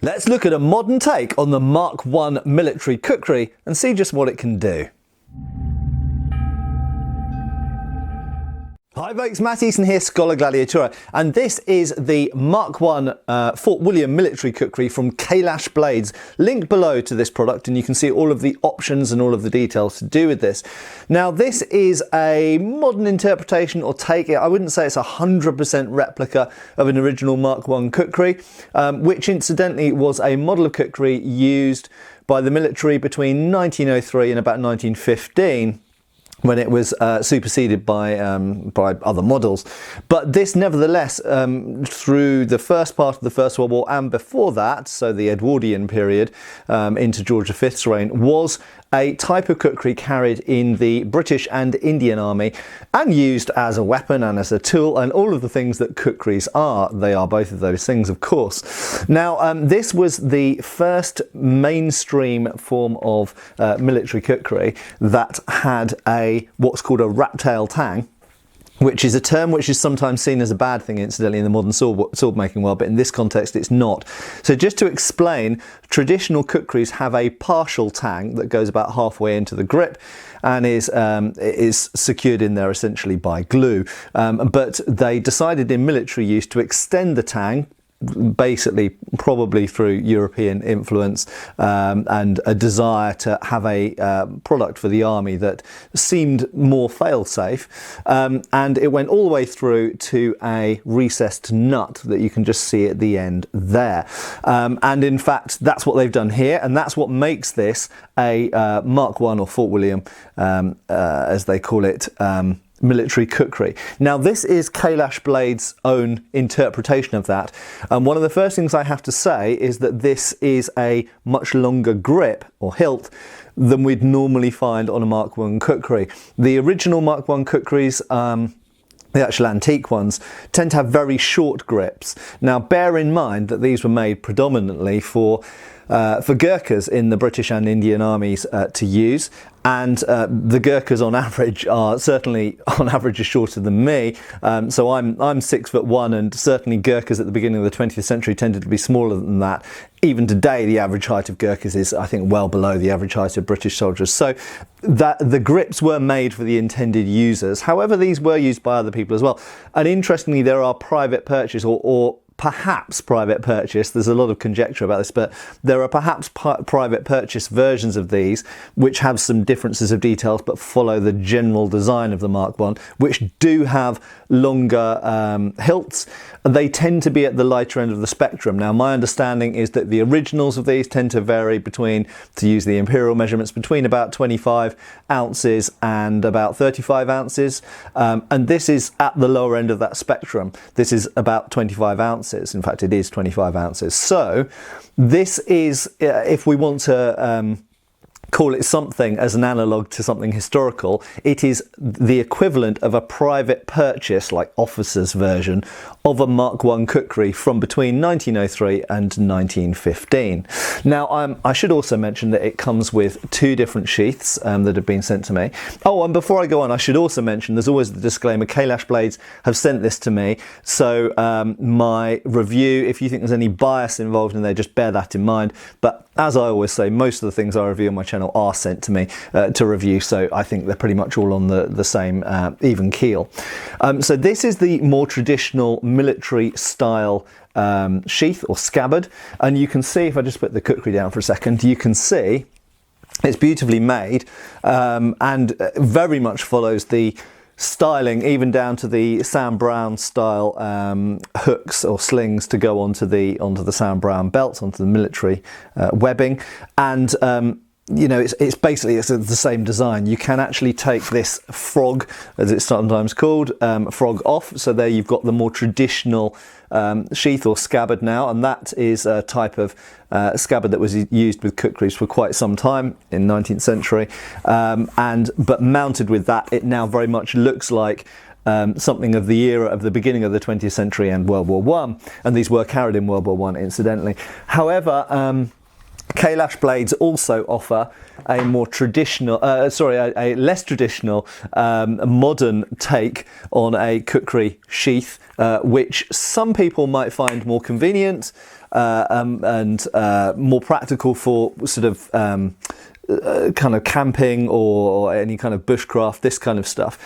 Let's look at a modern take on the Mark I military kukri and see just what it can do. Hi folks, Matt Easton here, Schola Gladiatoria, and this is the Mark I Fort William military kukri from Kailash blades. Link below to this product and you can see all of the options and all of the details to do with this. Now this is a modern interpretation or take. I wouldn't say it's a 100% replica of an original Mark I kukri, which incidentally was a model of kukri used by the military between 1903 and about 1915. When it was superseded by other models. But this nevertheless, through the first part of the First World War and before that, so the Edwardian period into George V's reign, was a type of kukri carried in the British and Indian Army and used as a weapon and as a tool and all of the things that kukris are. They are both of those things, of course. Now, this was the first mainstream form of military kukri that had what's called a rat-tail tang, which is a term which is sometimes seen as a bad thing, incidentally, in the modern sword-making world, but in this context it's not. So just to explain, traditional kukris have a partial tang that goes about halfway into the grip and is secured in there essentially by glue. But they decided in military use to extend the tang, basically probably through European influence and a desire to have a product for the army that seemed more fail-safe, and it went all the way through to a recessed nut that you can just see at the end there, and in fact that's what they've done here, and that's what makes this a Mark I or Fort William as they call it, military kukri. Now this is Kailash Blade's own interpretation of that, and one of the first things I have to say is that this is a much longer grip or hilt than we'd normally find on a Mark I kukri. The original Mark I kukris, the actual antique ones, tend to have very short grips. Now bear in mind that these were made predominantly for Gurkhas in the British and Indian armies to use, and the Gurkhas on average are certainly on average shorter than me, so I'm 6'1", and certainly Gurkhas at the beginning of the 20th century tended to be smaller than that. Even today the average height of Gurkhas is, I think, well below the average height of British soldiers, so that the grips were made for the intended users. However, these were used by other people as well, and interestingly there are private purchase or perhaps private purchase, there's a lot of conjecture about this, but there are perhaps private purchase versions of these which have some differences of details but follow the general design of the Mark I, which do have longer hilts. They tend to be at the lighter end of the spectrum. Now my understanding is that the originals of these tend to vary between, to use the imperial measurements, between about 25 ounces and about 35 ounces, and this is at the lower end of that spectrum. This is about 25 ounces. In fact, it is 25 ounces. So this is, if we want to call it something as an analogue to something historical, it is the equivalent of a private purchase, like officer's version, of a Mark I kukri from between 1903 and 1915. Now, I should also mention that it comes with two different sheaths that have been sent to me. Oh, and before I go on, I should also mention, there's always the disclaimer, Kailash Blades have sent this to me, so my review, if you think there's any bias involved in there, just bear that in mind. But as I always say, most of the things I review on my channel are sent to me to review, so I think they're pretty much all on the same even keel. So this is the more traditional military style sheath or scabbard, and you can see, if I just put the kukri down for a second, you can see it's beautifully made and very much follows the styling, even down to the Sam Browne style hooks or slings to go onto the Sam Browne belts, onto the military webbing, and you know, it's basically the same design. You can actually take this frog, as it's sometimes called, frog off. So there you've got the more traditional sheath or scabbard now, and that is a type of scabbard that was used with kukris for quite some time in 19th century. But mounted with that, it now very much looks like something of the era of the beginning of the 20th century and World War I, and these were carried in World War I, incidentally. However, Kailash Blades also offer a more traditional, a less traditional, modern take on a kukri sheath, which some people might find more convenient, and more practical for sort of kind of camping or any kind of bushcraft, this kind of stuff.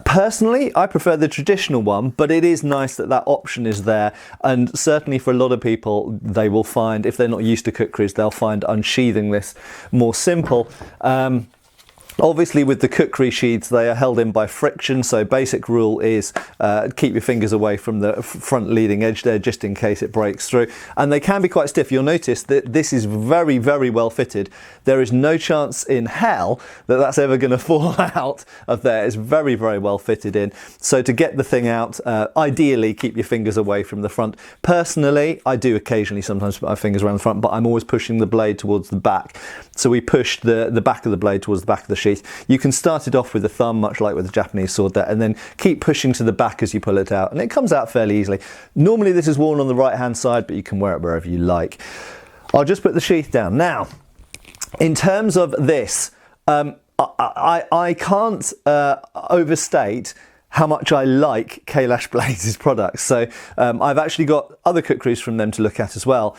Personally, I prefer the traditional one, but it is nice that that option is there, and certainly for a lot of people, they will find, if they're not used to kukris, they'll find unsheathing this more simple. Obviously with the kukri sheaths, they are held in by friction, so basic rule is keep your fingers away from the front leading edge there, just in case it breaks through. And they can be quite stiff. You'll notice that this is very, very well fitted. There is no chance in hell that that's ever going to fall out of there. It's very, very well fitted in. So to get the thing out, ideally keep your fingers away from the front. Personally, I do occasionally sometimes put my fingers around the front, but I'm always pushing the blade towards the back. So we push the back of the blade towards the back of the sheath. You can start it off with the thumb, much like with the Japanese sword there, and then keep pushing to the back as you pull it out, and it comes out fairly easily. Normally this is worn on the right hand side, but you can wear it wherever you like. I'll just put the sheath down. Now, in terms of this, I can't overstate how much I like Kailash Blades' products. So I've actually got other kukris from them to look at as well.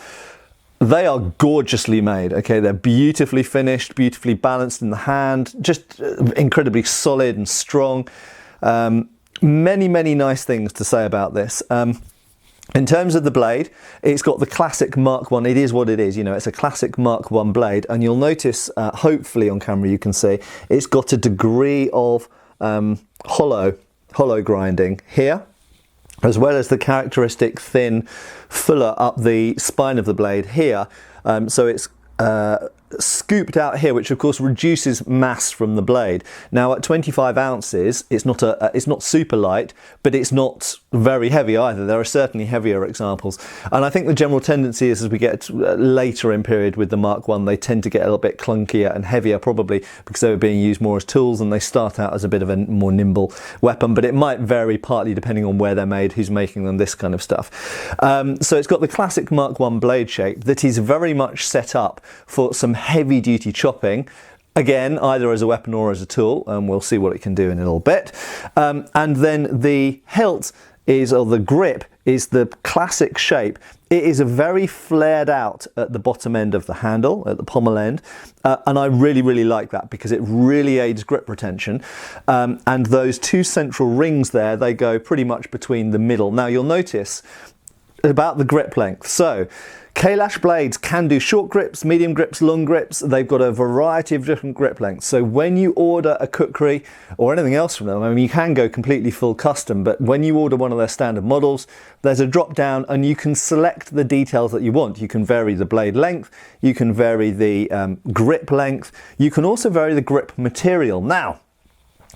They are gorgeously made, okay? They're beautifully finished, beautifully balanced in the hand, just incredibly solid and strong. Many, many nice things to say about this. In terms of the blade, it's got the classic Mark 1. It is what it is, you know, it's a classic Mark 1 blade. And you'll notice, hopefully on camera you can see, it's got a degree of hollow grinding here, as well as the characteristic thin fuller up the spine of the blade here. So it's scooped out here, which of course reduces mass from the blade. Now at 25 ounces, it's not super light, but it's not very heavy either. There are certainly heavier examples. And I think the general tendency is, as we get later in period with the Mark 1, they tend to get a little bit clunkier and heavier, probably because they were being used more as tools, and they start out as a bit of a more nimble weapon, but it might vary partly depending on where they're made, who's making them, this kind of stuff. So it's got the classic Mark 1 blade shape that is very much set up for some heavy duty chopping, again either as a weapon or as a tool, and we'll see what it can do in a little bit. And then the hilt is, or the grip is, the classic shape. It is a very flared out at the bottom end of the handle, at the pommel end, and I really like that because it really aids grip retention. And those two central rings there, they go pretty much between the middle. Now you'll notice about the grip length. So Kailash blades can do short grips, medium grips, long grips. They've got a variety of different grip lengths. So when you order a kukri or anything else from them, I mean, you can go completely full custom, but when you order one of their standard models, there's a drop down and you can select the details that you want. You can vary the blade length, you can vary the grip length, you can also vary the grip material. Now,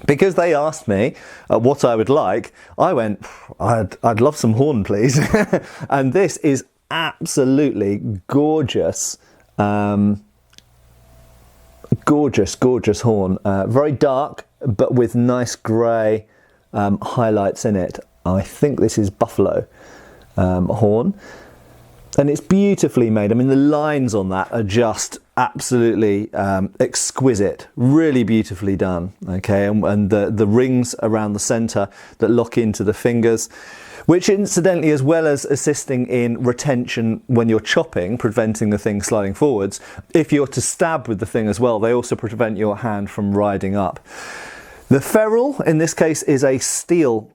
because they asked me what I would like, I went, I'd love some horn, please. And this is absolutely gorgeous, gorgeous horn. Very dark, but with nice grey highlights in it. I think this is buffalo horn. And it's beautifully made. I mean, the lines on that are just absolutely exquisite, really beautifully done, okay? And the rings around the centre that lock into the fingers, which incidentally, as well as assisting in retention when you're chopping, preventing the thing sliding forwards, if you're to stab with the thing as well, they also prevent your hand from riding up. The ferrule in this case is a steel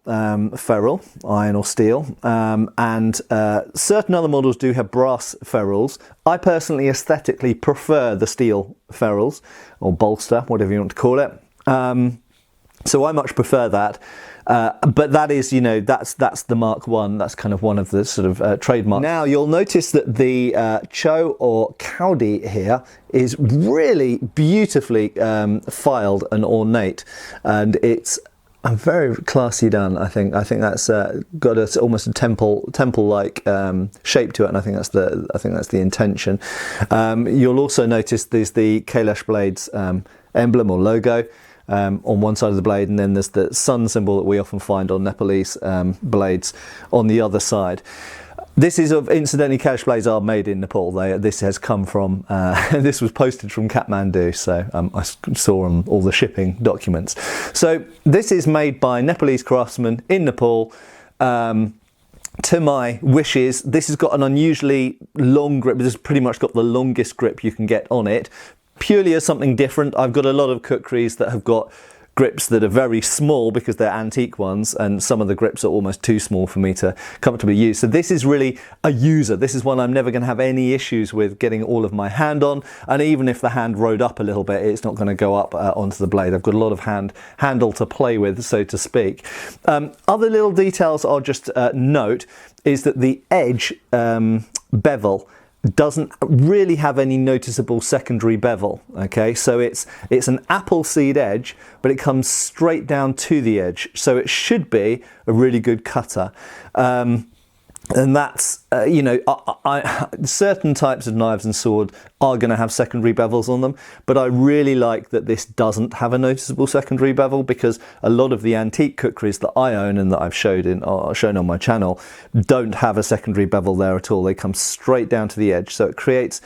ferrule, iron or steel, and certain other models do have brass ferrules. I personally aesthetically prefer the steel ferrules, or bolster, whatever you want to call it. So I much prefer that. But that is, you know, that's the Mark 1. That's kind of one of the sort of trademarks. Now you'll notice that the cho or kaudi here is really beautifully filed and ornate, and it's very classy done. I think that's got almost a temple-like shape to it, and I think that's the intention. You'll also notice there's the Kailash Blades emblem or logo on one side of the blade, and then there's the sun symbol that we often find on Nepalese blades on the other side. This is incidentally, Kailash blades are made in Nepal. This has come from, this was posted from Kathmandu, so I saw on all the shipping documents. So this is made by Nepalese craftsmen in Nepal. to my wishes. This has got an unusually long grip. This has pretty much got the longest grip you can get on it, purely as something different. I've got a lot of Kukris that have got grips that are very small because they're antique ones, and some of the grips are almost too small for me to comfortably use. So this is really a user. This is one I'm never going to have any issues with getting all of my hand on, and even if the hand rode up a little bit, it's not going to go up onto the blade. I've got a lot of handle to play with, so to speak. Other little details I'll just note is that the edge bevel doesn't really have any noticeable secondary bevel. Okay, so it's an apple seed edge, but it comes straight down to the edge, so it should be a really good cutter. And that's, you know, certain types of knives and sword are going to have secondary bevels on them, but I really like that this doesn't have a noticeable secondary bevel, because a lot of the antique Kukris that I own and that I've shown on my channel don't have a secondary bevel there at all. They come straight down to the edge, so it creates,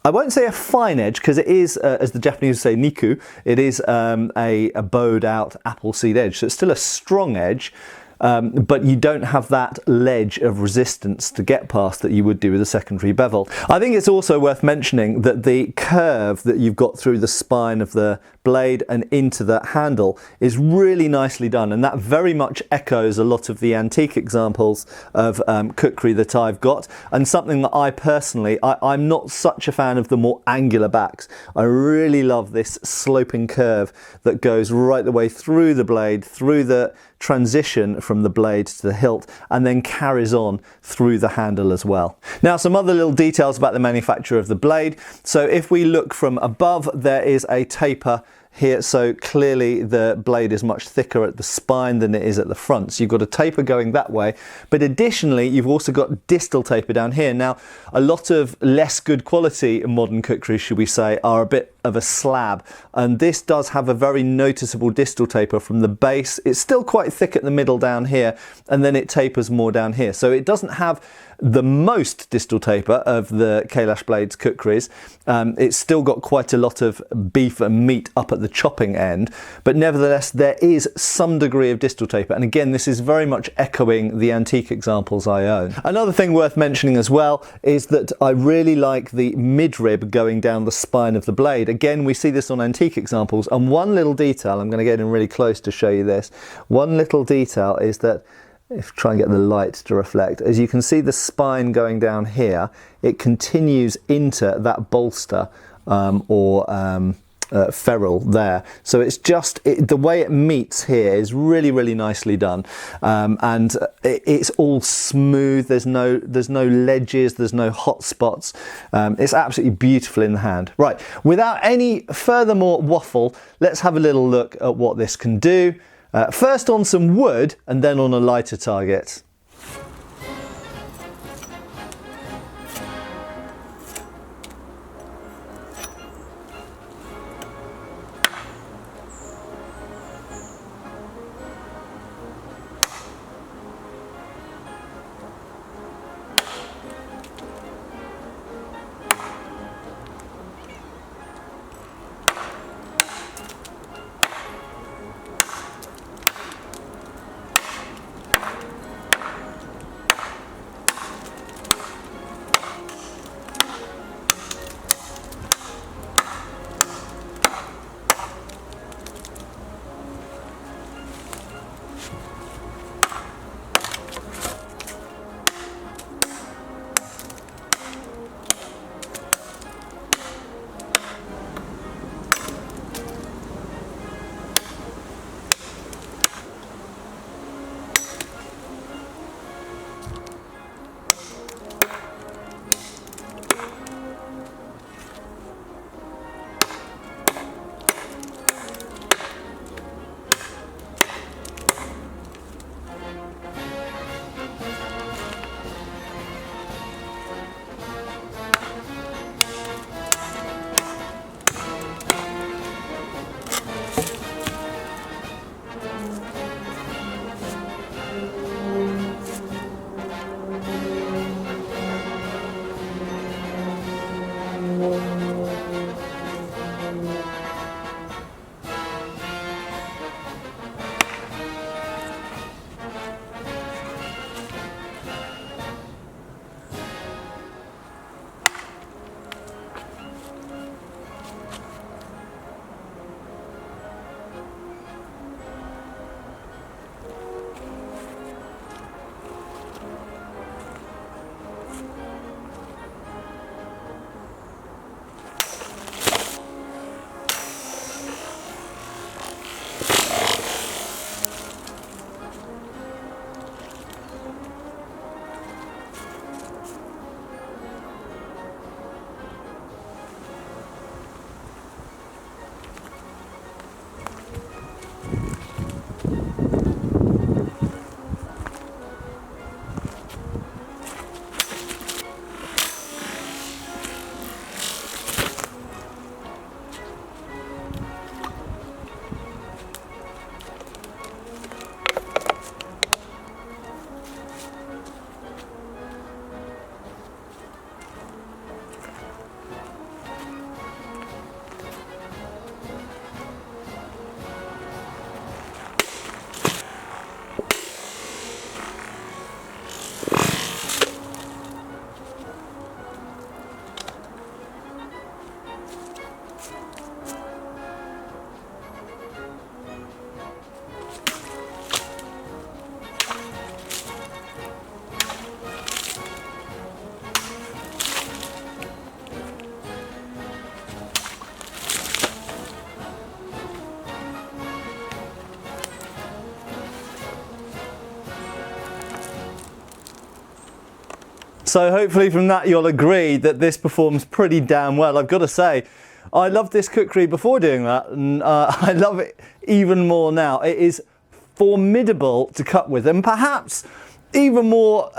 I won't say a fine edge, because it is, as the Japanese say, niku, it is a bowed out apple seed edge, so it's still a strong edge. But you don't have that ledge of resistance to get past that you would do with a secondary bevel. I think it's also worth mentioning that the curve that you've got through the spine of the blade and into the handle is really nicely done, and that very much echoes a lot of the antique examples of Kukri that I've got, and something that I personally, I'm not such a fan of the more angular backs. I really love this sloping curve that goes right the way through the blade, through the transition from the blade to the hilt, and then carries on through the handle as well. Now, some other little details about the manufacture of the blade. So if we look from above, there is a taper here, so clearly the blade is much thicker at the spine than it is at the front, so you've got a taper going that way, but additionally you've also got distal taper down here. Now, a lot of less good quality modern Kukris, should we say, are a bit of a slab, and this does have a very noticeable distal taper from the base. It's still quite thick at the middle down here, and then it tapers more down here, so it doesn't have the most distal taper of the Kailash blades Kukris. It's still got quite a lot of beef and meat up at the chopping end, but nevertheless there is some degree of distal taper, and again this is very much echoing the antique examples I own. Another thing worth mentioning as well is that I really like the midrib going down the spine of the blade. Again, we see this on antique examples, and one little detail, I'm going to get in really close to show you this, one little detail is that, if try and get the light to reflect, as you can see the spine going down here, it continues into that bolster ferrule there. So it's just, the way it meets here is really, really nicely done. And it's all smooth, there's no ledges, there's no hot spots. It's absolutely beautiful in the hand. Right, without any furthermore waffle, let's have a little look at what this can do. First on some wood and then on a lighter target. So hopefully from that you'll agree that this performs pretty damn well. I've got to say, I loved this Kukri before doing that, and I love it even more now. It is formidable to cut with, and perhaps even more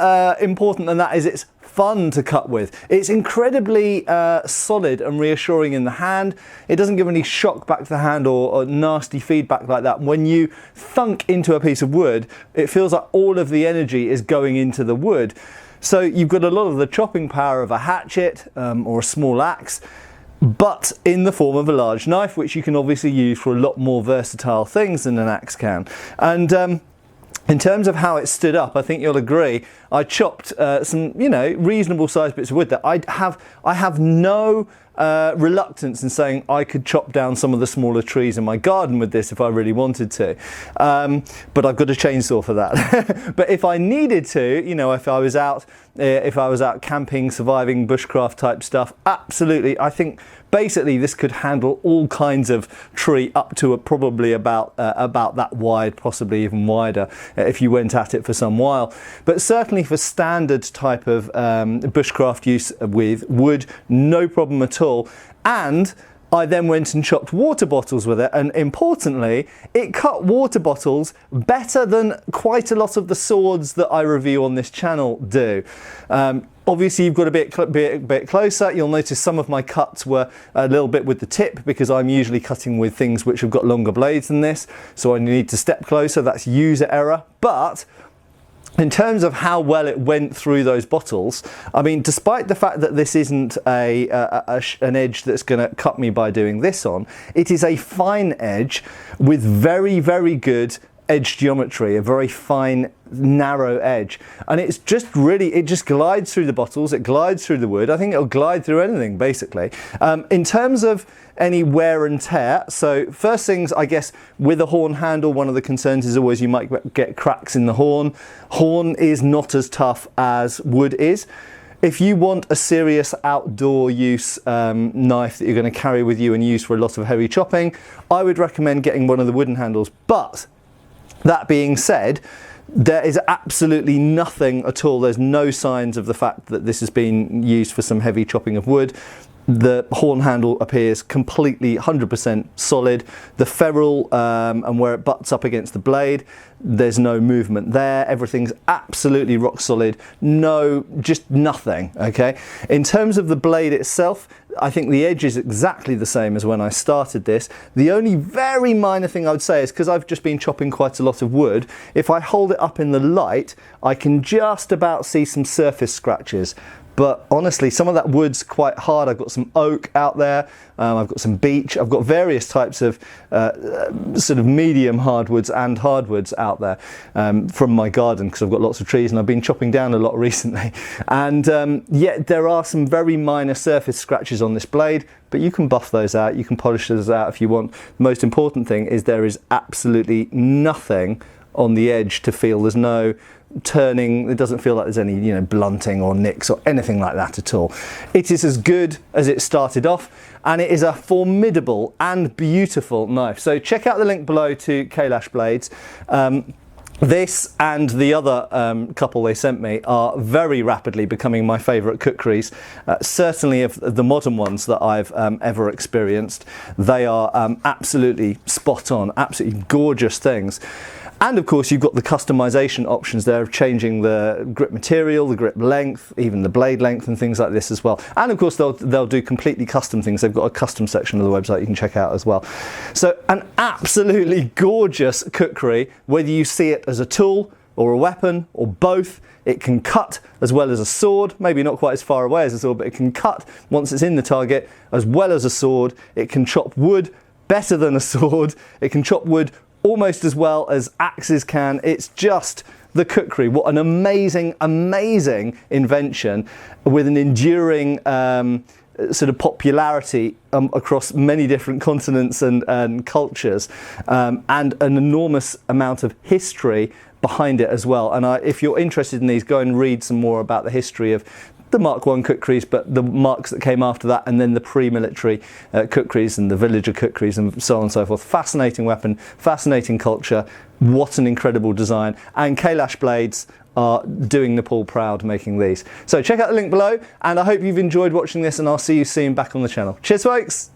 important than that is it's fun to cut with. It's incredibly solid and reassuring in the hand. It doesn't give any shock back to the hand or nasty feedback like that. When you thunk into a piece of wood, it feels like all of the energy is going into the wood. So you've got a lot of the chopping power of a hatchet or a small axe, but in the form of a large knife, which you can obviously use for a lot more versatile things than an axe can. And in terms of how it stood up, I think you'll agree, I chopped some, reasonable sized bits of wood that I have no reluctance in saying I could chop down some of the smaller trees in my garden with this if I really wanted to. But I've got a chainsaw for that. But if I needed to, if I was out camping, surviving, bushcraft type stuff, absolutely, I think basically this could handle all kinds of tree up to probably about that wide, possibly even wider, if you went at it for some while. But certainly for standard type of bushcraft use with wood, no problem at all. And I then went and chopped water bottles with it, and importantly, it cut water bottles better than quite a lot of the swords that I review on this channel do. Obviously, you've got to be a bit closer. You'll notice some of my cuts were a little bit with the tip because I'm usually cutting with things which have got longer blades than this, so I need to step closer. That's user error. But in terms of how well it went through those bottles, I mean, despite the fact that this isn't an edge that's going to cut me by doing this on, it is a fine edge with very, very good edge geometry, a very fine, narrow edge. And it's just really, it just glides through the bottles, it glides through the wood. I think it'll glide through anything, basically. In terms of any wear and tear, so first things, I guess, with a horn handle, one of the concerns is always you might get cracks in the horn. Horn is not as tough as wood is. If you want a serious outdoor use knife that you're going to carry with you and use for a lot of heavy chopping, I would recommend getting one of the wooden handles. But that being said, there is absolutely nothing at all. There's no signs of the fact that this has been used for some heavy chopping of wood. The horn handle appears completely 100% solid. The ferrule and where it butts up against the blade, there's no movement there. Everything's absolutely rock solid. No, just nothing, okay? In terms of the blade itself, I think the edge is exactly the same as when I started this. The only very minor thing I would say is, because I've just been chopping quite a lot of wood, if I hold it up in the light, I can just about see some surface scratches. But honestly, some of that wood's quite hard. I've got some oak out there, I've got some beech, I've got various types of sort of medium hardwoods and hardwoods out there from my garden, because I've got lots of trees and I've been chopping down a lot recently. And yet there are some very minor surface scratches on this blade, but you can buff those out, you can polish those out if you want. The most important thing is there is absolutely nothing on the edge to feel. There's no turning, it doesn't feel like there's any blunting or nicks or anything like that at all. It is as good as it started off, and it is a formidable and beautiful knife. So check out the link below to Kailash blades. This and the other couple they sent me are very rapidly becoming my favourite Kukris, certainly of the modern ones that I've ever experienced. They are absolutely spot on, absolutely gorgeous things. And of course, you've got the customization options there of changing the grip material, the grip length, even the blade length and things like this as well. And of course, they'll do completely custom things. They've got a custom section of the website you can check out as well. So an absolutely gorgeous Kukri, whether you see it as a tool or a weapon or both. It can cut as well as a sword, maybe not quite as far away as a sword, but it can cut once it's in the target as well as a sword. It can chop wood better than a sword. It can chop wood almost as well as axes can. It's just the Kukri. What an amazing, amazing invention with an enduring sort of popularity across many different continents and cultures, and an enormous amount of history behind it as well. And if you're interested in these, go and read some more about the history of the Mark I Kukris, but the marks that came after that, and then the pre-military Kukris and the villager Kukris and so on and so forth. Fascinating weapon, fascinating culture. What an incredible design. And Kailash blades are doing Nepal proud making these. So check out the link below, and I hope you've enjoyed watching this, and I'll see you soon back on the channel. Cheers folks!